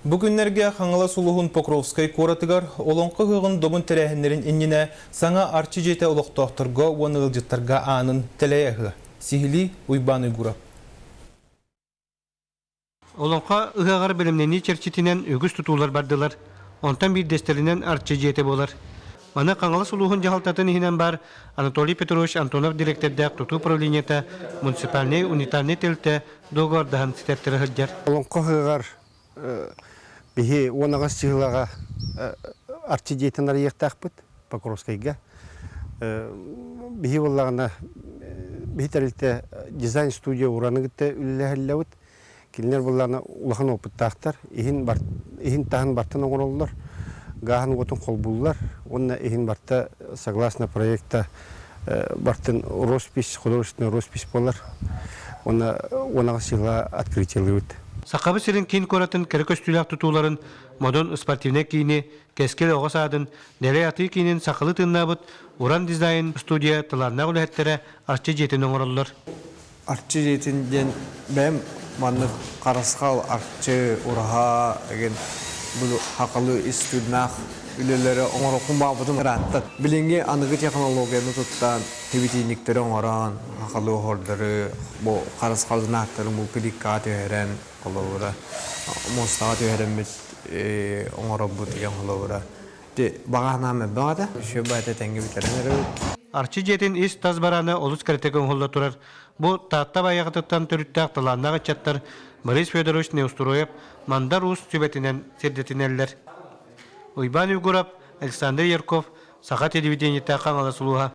Бүгүннерге Хаңала Сулуғын Покровскай коратыгар, олонқы ғығын домын тәрәхінлерін инніне саңа арчы жете олықтақтырға уанығылжыттарға анын тәләйәғы. Сихили Уйбан Уйгурап. Олонқа ұғағар білімнені черчетінен өгіз тұтулар бардылар. Онтан бір дестерінен арчы жете болар. Маны Хаңала Сулуғын жағалтатын ихінен бар Анатолий Петрович Антонов директордақ тұту правлениета муниципальный унитарный телте доғардағын сететтері ғылдар. Олонқа ұғағар бихи онағас чығылаға арчы жетінар ектақ бұд, Покровскайға. Бихи олағына бихи тәрілті дизайн студия ұраны күтті үлілі бұд. Келінер болағына ұлағын опыттақтар. Ихин тағын бартын оңыролылар. Ғағын отын қол бұлылар. Онына ихин барта, согласно проекта, бартын роспись, художественный роспись болар. Онағас чығыла открытиялы бұд. Сақабы сирин кейін көретін кәрі көстүләк тұтуларын, модон спортивне кейіне, кәскел оғас адын, нәре аты кейінен сақылы тыннабыт, уран дизайн студия тыларына үләттері арчы жетін оңырылыр. Арчы жетінден бәм маны қарасқал арчы ұраға әген бұл хақылы истуднақ үлелері оңыры құмбағыдың ұраттық. Білінге анығы технологияны тұттан тебетейниктері оңыран, хақылы оғырдары, бұл қарасқалдың ақтарын бұл пиликка түйерен олауыра, монстаға түйерен бет оңыры бұл деген олауыра. Бағағына мәбі бағады, шөп бәйті тәңге бітерінері. Арчы жетін ис таз бараны олыс кәртеген олы тұрар. Бұл таатта баяғытықтан түрітті ақтыланнаға чаттар Борис Федорович Неустроев мандар ұс түбетінен сердетінелер. Уйбан Уйгурап, Александр Ярков, Сақа телевидениетті Хаңала Сулуға.